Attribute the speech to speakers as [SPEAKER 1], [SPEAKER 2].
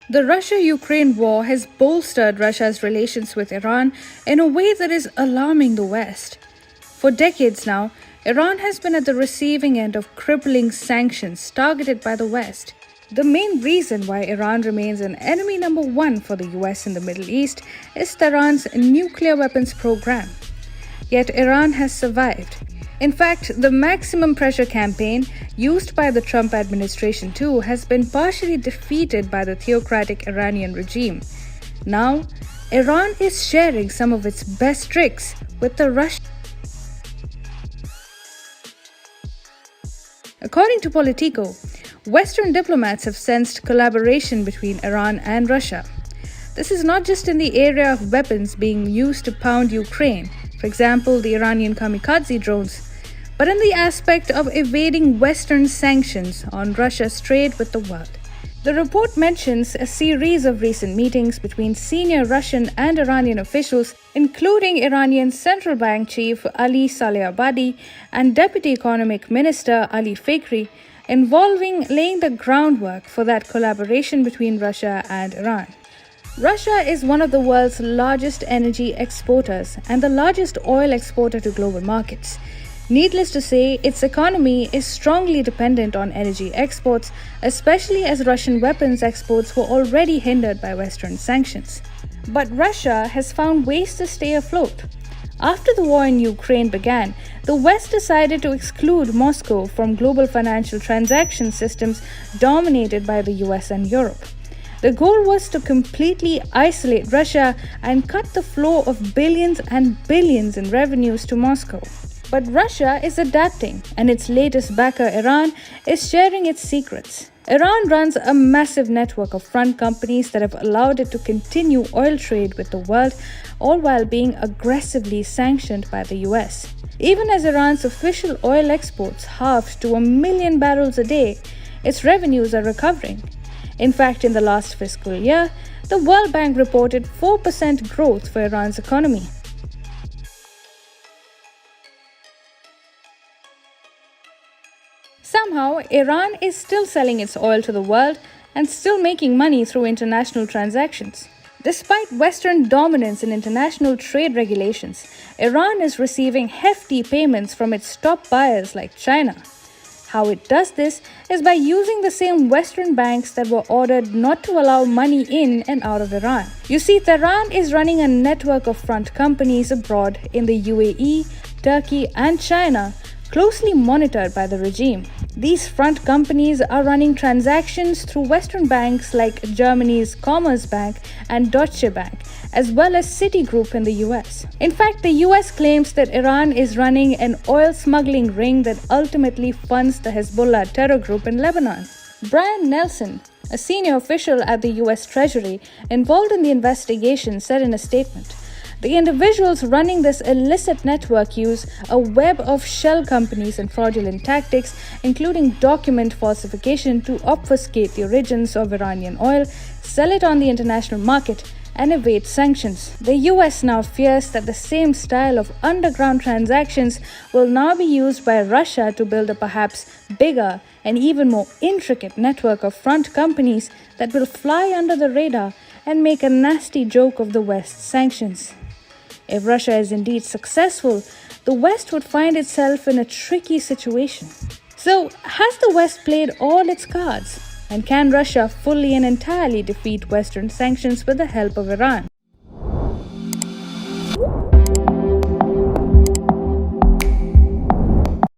[SPEAKER 1] The Russia-Ukraine war has bolstered Russia's relations with Iran in a way that is alarming the West. For decades now, Iran has been at the receiving end of crippling sanctions targeted by the West. The main reason why Iran remains an enemy number one for the US in the Middle East is Tehran's nuclear weapons program. Yet Iran has survived. In fact, the maximum pressure campaign used by the Trump administration too has been partially defeated by the theocratic Iranian regime. Now, Iran is sharing some of its best tricks with the Russians. According to Politico, Western diplomats have sensed collaboration between Iran and Russia. This is not just in the area of weapons being used to pound Ukraine, for example, the Iranian kamikaze drones, but in the aspect of evading Western sanctions on Russia's trade with the world. The report mentions a series of recent meetings between senior Russian and Iranian officials, including Iranian Central Bank Chief Ali Saleh-Abadi and Deputy Economic Minister Ali Fakhri, involving laying the groundwork for that collaboration between Russia and Iran. Russia is one of the world's largest energy exporters and the largest oil exporter to global markets. Needless to say, its economy is strongly dependent on energy exports, especially as Russian weapons exports were already hindered by Western sanctions. But Russia has found ways to stay afloat. After the war in Ukraine began, the West decided to exclude Moscow from global financial transaction systems dominated by the US and Europe. The goal was to completely isolate Russia and cut the flow of billions and billions in revenues to Moscow. But Russia is adapting, and its latest backer, Iran, is sharing its secrets. Iran runs a massive network of front companies that have allowed it to continue oil trade with the world, all while being aggressively sanctioned by the US. Even as Iran's official oil exports halved to 1 million barrels a day, its revenues are recovering. In fact, in the last fiscal year, the World Bank reported 4% growth for Iran's economy. Somehow, Iran is still selling its oil to the world and still making money through international transactions. Despite Western dominance in international trade regulations, Iran is receiving hefty payments from its top buyers like China. How it does this is by using the same Western banks that were ordered not to allow money in and out of Iran. You see, Tehran is running a network of front companies abroad in the UAE, Turkey, and China, closely monitored by the regime. These front companies are running transactions through Western banks like Germany's Commerzbank and Deutsche Bank, as well as Citigroup in the US. In fact, the US claims that Iran is running an oil smuggling ring that ultimately funds the Hezbollah terror group in Lebanon. Brian Nelson, a senior official at the US Treasury involved in the investigation, said in a statement, "The individuals running this illicit network use a web of shell companies and fraudulent tactics, including document falsification to obfuscate the origins of Iranian oil, sell it on the international market, and evade sanctions." The US now fears that the same style of underground transactions will now be used by Russia to build a perhaps bigger and even more intricate network of front companies that will fly under the radar and make a nasty joke of the West's sanctions. If Russia is indeed successful, the West would find itself in a tricky situation. So, has the West played all its cards? And can Russia fully and entirely defeat Western sanctions with the help of Iran?